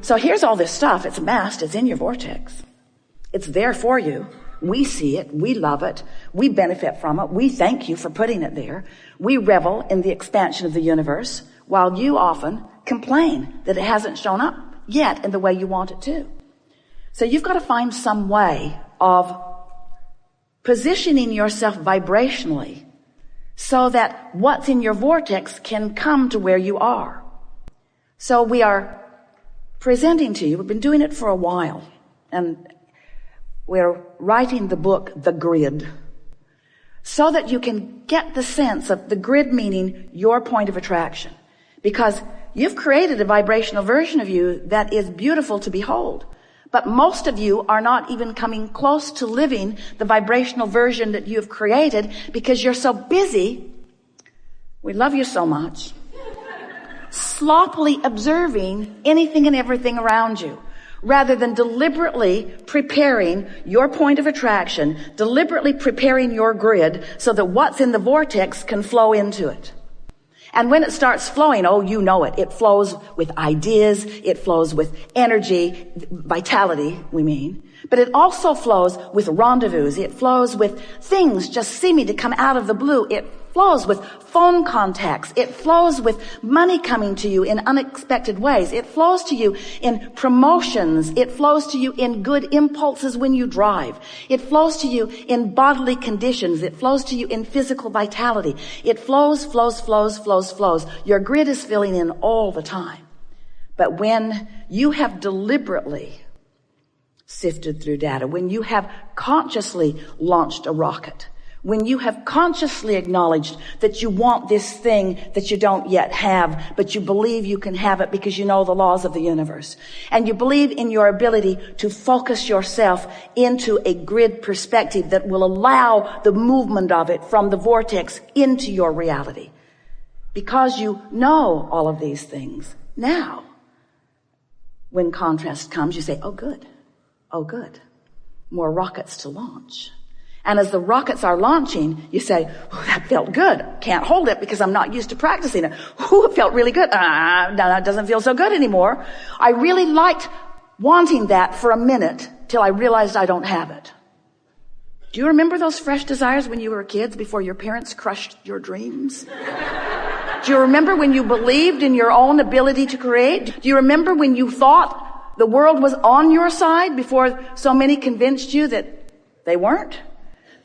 So here's all this stuff. It's amassed. It's in your vortex. It's there for you. We see it. We love it. We benefit from it. We thank you for putting it there. We revel in the expansion of the universe, while you often complain that it hasn't shown up yet in the way you want it to. So you've got to find some way of positioning yourself vibrationally so that what's in your vortex can come to where you are. So we are presenting to you, we've been doing it for a while, and we're writing the book, The Grid, so that you can get the sense of the grid meaning your point of attraction. Because you've created a vibrational version of you that is beautiful to behold. But most of you are not even coming close to living the vibrational version that you've created because you're so busy. We love you so much. Sloppily observing anything and everything around you, rather than deliberately preparing your point of attraction, deliberately preparing your grid so that what's in the vortex can flow into it. And when it starts flowing, oh, you know it. It flows with ideas. It flows with energy, vitality, we mean. But it also flows with rendezvous. It flows with things just seeming to come out of the blue. It flows with phone contacts. It flows with money coming to you in unexpected ways. It flows to you in promotions. It flows to you in good impulses when you drive. It flows to you in bodily conditions. It flows to you in physical vitality. It flows. Your grid is filling in all the time. But when you have deliberately sifted through data, when you have consciously launched a rocket, when you have consciously acknowledged that you want this thing that you don't yet have, but you believe you can have it because you know the laws of the universe, and you believe in your ability to focus yourself into a grid perspective that will allow the movement of it from the vortex into your reality. Because you know all of these things now, when contrast comes, you say, oh good, more rockets to launch. And as the rockets are launching, you say, oh, that felt good. Can't hold it because I'm not used to practicing it. Oh, it felt really good. No, it doesn't feel so good anymore. I really liked wanting that for a minute till I realized I don't have it. Do you remember those fresh desires when you were kids before your parents crushed your dreams? Do you remember when you believed in your own ability to create? Do you remember when you thought the world was on your side before so many convinced you that they weren't?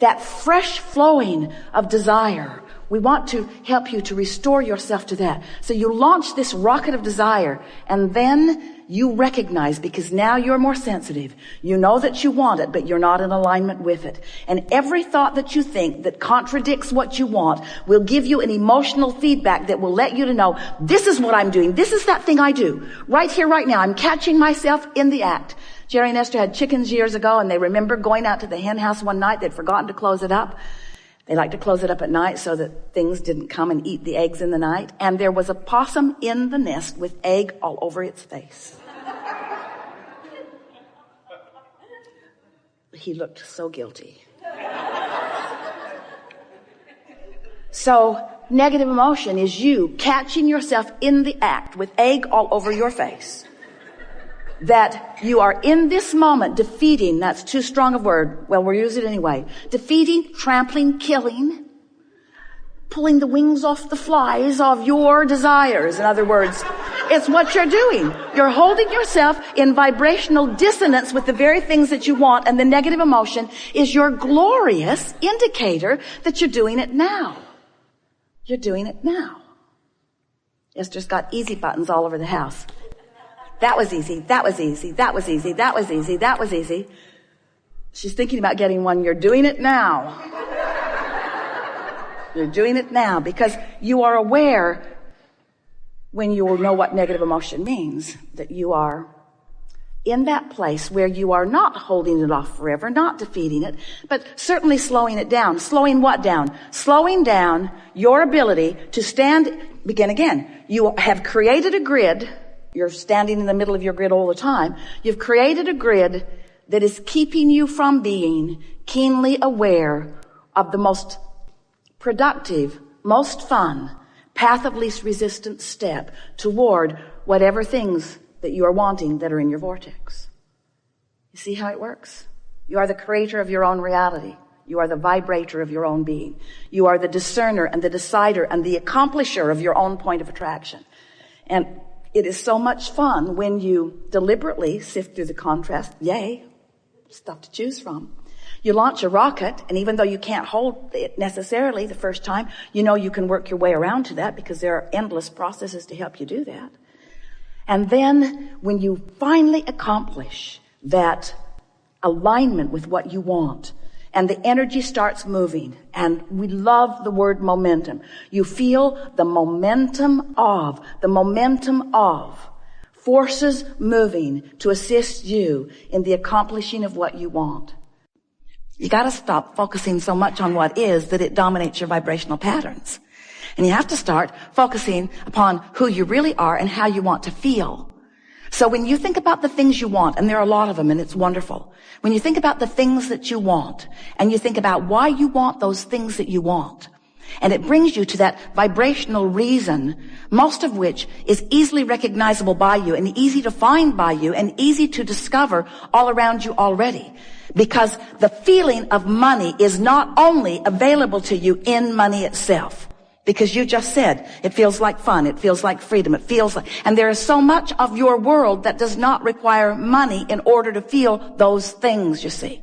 That fresh flowing of desire. We want to help you to restore yourself to that. So you launch this rocket of desire, and then you recognize, because now you're more sensitive. You know that you want it, but you're not in alignment with it. And every thought that you think that contradicts what you want will give you an emotional feedback that will let you to know, this is what I'm doing. This is that thing I do. Right here, right now. I'm catching myself in the act. Jerry and Esther had chickens years ago, and they remember going out to the hen house one night. They'd forgotten to close it up. They liked to close it up at night so that things didn't come and eat the eggs in the night. And there was a possum in the nest with egg all over its face. He looked so guilty. So negative emotion is you catching yourself in the act with egg all over your face. That you are in this moment defeating, that's too strong a word, well, we'll use it anyway, defeating, trampling, killing, pulling the wings off the flies of your desires. In other words, it's what you're doing. You're holding yourself in vibrational dissonance with the very things that you want, and the negative emotion is your glorious indicator that you're doing it now. You're doing it now. Esther's got easy buttons all over the house. That was easy. That was easy. That was easy. That was easy. That was easy. She's thinking about getting one. You're doing it now. You're doing it now because you are aware when you know what negative emotion means, that you are in that place where you are not holding it off forever, not defeating it, but certainly slowing it down. Slowing what down? Slowing down your ability to stand, begin again. You have created a grid. You're standing in the middle of your grid all the time. You've created a grid that is keeping you from being keenly aware of the most productive, most fun, path of least resistance step toward whatever things that you are wanting that are in your vortex. You see how it works? You are the creator of your own reality. You are the vibrator of your own being. You are the discerner and the decider and the accomplisher of your own point of attraction. And it is so much fun when you deliberately sift through the contrast. Yay, stuff to choose from. You launch a rocket, and even though you can't hold it necessarily the first time, you know you can work your way around to that because there are endless processes to help you do that. And then when you finally accomplish that alignment with what you want, and the energy starts moving, and we love the word momentum. You feel the momentum of forces moving to assist you in the accomplishing of what you want. You got to stop focusing so much on what is that it dominates your vibrational patterns. And you have to start focusing upon who you really are and how you want to feel. So when you think about the things you want, and there are a lot of them, and it's wonderful. When you think about the things that you want, and you think about why you want those things that you want, and it brings you to that vibrational reason, most of which is easily recognizable by you, and easy to find by you, and easy to discover all around you already. Because the feeling of money is not only available to you in money itself. Because you just said, it feels like fun, it feels like freedom, it feels like, and there is so much of your world that does not require money in order to feel those things, you see.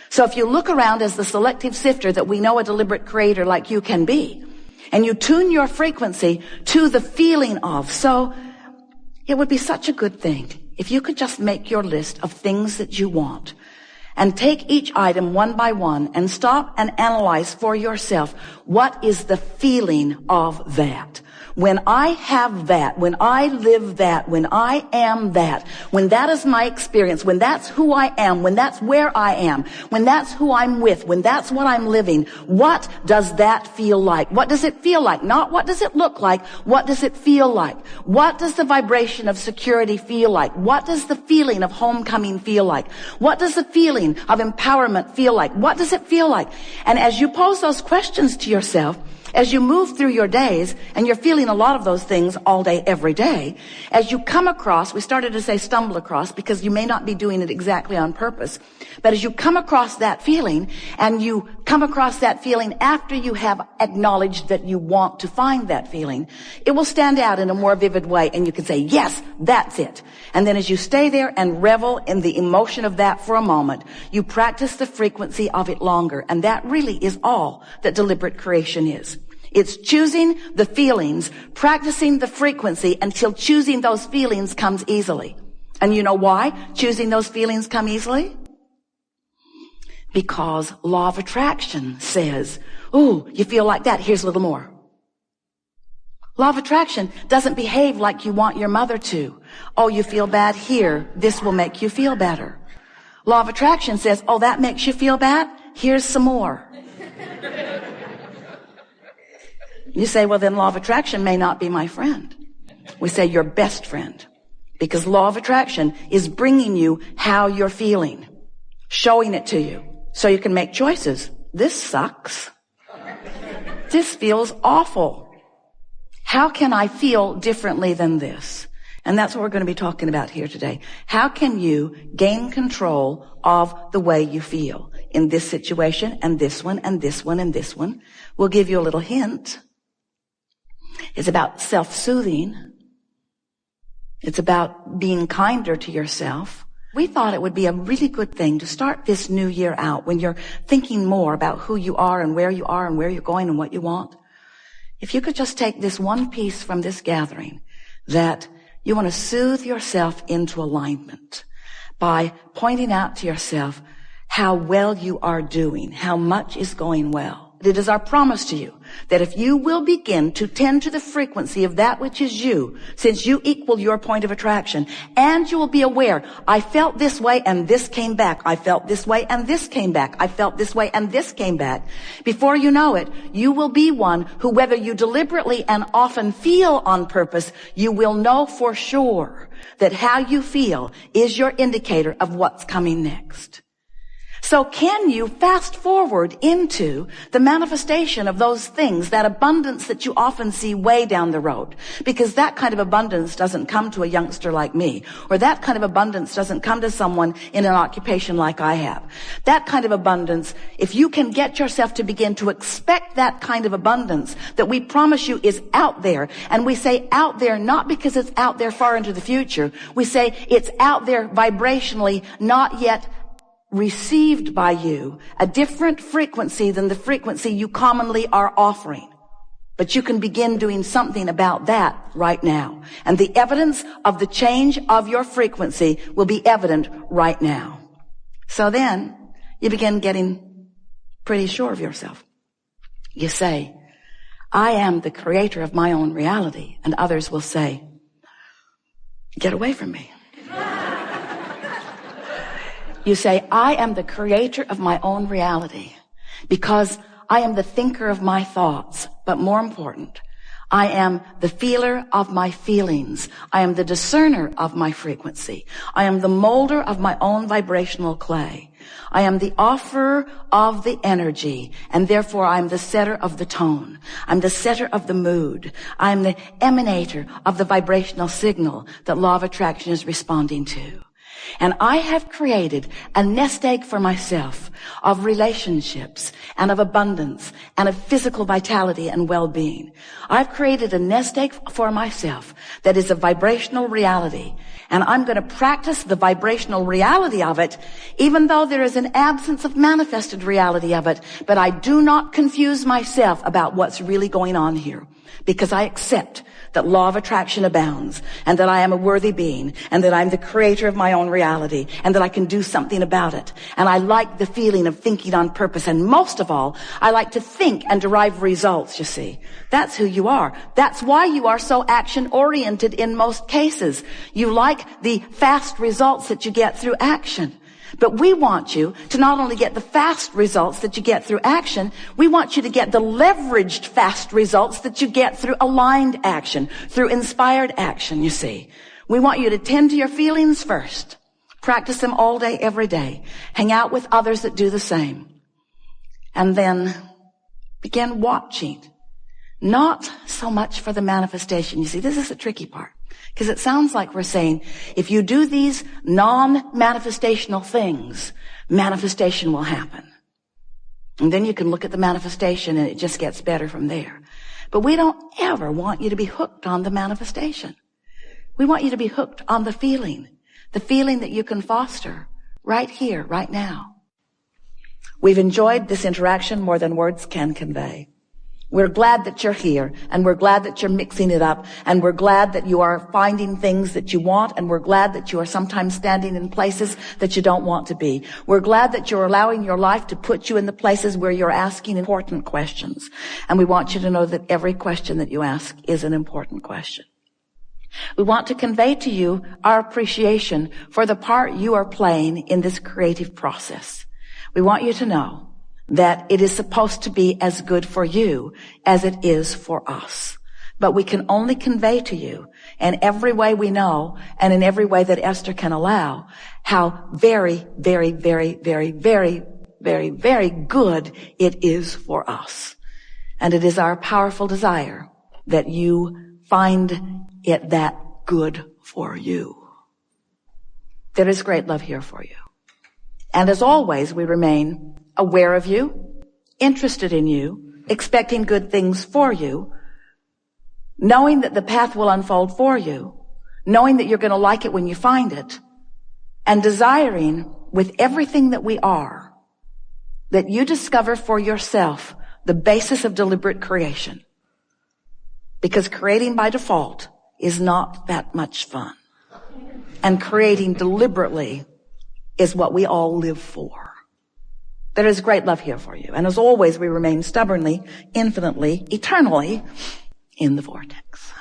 So if you look around as the selective sifter that we know a deliberate creator like you can be, and you tune your frequency to the feeling of, so it would be such a good thing if you could just make your list of things that you want, and take each item one by one and stop and analyze for yourself, what is the feeling of that? When I have that, when I live that, when I am that, when that is my experience, when that's who I am, when that's where I am, when that's who I'm with, when that's what I'm living, what does that feel like? What does it feel like? Not what does it look like? What does it feel like? What does the vibration of security feel like? What does the feeling of homecoming feel like? What does the feeling of empowerment feel like? What does it feel like? And as you pose those questions to yourself, as you move through your days, and you're feeling a lot of those things all day, every day, as you come across, we started to say stumble across because you may not be doing it exactly on purpose, but as you come across that feeling, and you come across that feeling after you have acknowledged that you want to find that feeling, it will stand out in a more vivid way, and you can say, yes, that's it. And then as you stay there and revel in the emotion of that for a moment, you practice the frequency of it longer, and that really is all that deliberate creation is. It's choosing the feelings, practicing the frequency until choosing those feelings comes easily. And you know why choosing those feelings come easily? Because law of attraction says, ooh, you feel like that, here's a little more. Law of attraction doesn't behave like you want your mother to. Oh, you feel bad here, this will make you feel better. Law of attraction says, oh, that makes you feel bad, here's some more. You say, well, then law of attraction may not be my friend. We say your best friend, because law of attraction is bringing you how you're feeling, showing it to you so you can make choices. This sucks. This feels awful. How can I feel differently than this? And that's what we're going to be talking about here today. How can you gain control of the way you feel in this situation and this one and this one and this one? We'll give you a little hint. It's about self-soothing. It's about being kinder to yourself. We thought it would be a really good thing to start this new year out when you're thinking more about who you are and where you're going and what you want. If you could just take this one piece from this gathering, that you want to soothe yourself into alignment by pointing out to yourself how well you are doing, how much is going well. It is our promise to you that if you will begin to tend to the frequency of that which is you, since you equal your point of attraction, and you will be aware, I felt this way and this came back. I felt this way and this came back. I felt this way and this came back. Before you know it, you will be one who, whether you deliberately and often feel on purpose, you will know for sure that how you feel is your indicator of what's coming next. So can you fast forward into the manifestation of those things, that abundance that you often see way down the road? Because that kind of abundance doesn't come to a youngster like me, or that kind of abundance doesn't come to someone in an occupation like I have. That kind of abundance, if you can get yourself to begin to expect that kind of abundance that we promise you is out there, and we say out there not because it's out there far into the future, we say it's out there vibrationally, not yet received by you, a different frequency than the frequency you commonly are offering. But you can begin doing something about that right now. And the evidence of the change of your frequency will be evident right now. So then you begin getting pretty sure of yourself. You say, I am the creator of my own reality. And others will say, get away from me. You say, I am the creator of my own reality because I am the thinker of my thoughts. But more important, I am the feeler of my feelings. I am the discerner of my frequency. I am the molder of my own vibrational clay. I am the offerer of the energy, and therefore I am the setter of the tone. I'm the setter of the mood. I am the emanator of the vibrational signal that law of attraction is responding to. And I have created a nest egg for myself of relationships and of abundance and of physical vitality and well-being. I've created a nest egg for myself that is a vibrational reality. And I'm going to practice the vibrational reality of it, even though there is an absence of manifested reality of it. But I do not confuse myself about what's really going on here, because I accept that law of attraction abounds, and that I am a worthy being, and that I'm the creator of my own reality, and that I can do something about it. And I like the feeling of thinking on purpose, and most of all, I like to think and derive results, you see. That's who you are. That's why you are so action-oriented in most cases. You like the fast results that you get through action. But we want you to not only get the fast results that you get through action, we want you to get the leveraged fast results that you get through aligned action, through inspired action, you see. We want you to tend to your feelings first. Practice them all day, every day. Hang out with others that do the same. And then begin watching. Not so much for the manifestation. You see, this is the tricky part. Because it sounds like we're saying, if you do these non-manifestational things, manifestation will happen. And then you can look at the manifestation and it just gets better from there. But we don't ever want you to be hooked on the manifestation. We want you to be hooked on the feeling that you can foster right here, right now. We've enjoyed this interaction more than words can convey. We're glad that you're here, and we're glad that you're mixing it up, and we're glad that you are finding things that you want, and we're glad that you are sometimes standing in places that you don't want to be. We're glad that you're allowing your life to put you in the places where you're asking important questions. And we want you to know that every question that you ask is an important question. We want to convey to you our appreciation for the part you are playing in this creative process. We want you to know that it is supposed to be as good for you as it is for us. But we can only convey to you in every way we know and in every way that Esther can allow how very, very, very, very, very, very, very good it is for us. And it is our powerful desire that you find it that good for you. There is great love here for you. And as always, we remain aware of you, interested in you, expecting good things for you, knowing that the path will unfold for you, knowing that you're going to like it when you find it, and desiring with everything that we are that you discover for yourself the basis of deliberate creation. Because creating by default is not that much fun. And creating deliberately is what we all live for. There is great love here for you. And as always, we remain stubbornly, infinitely, eternally in the vortex.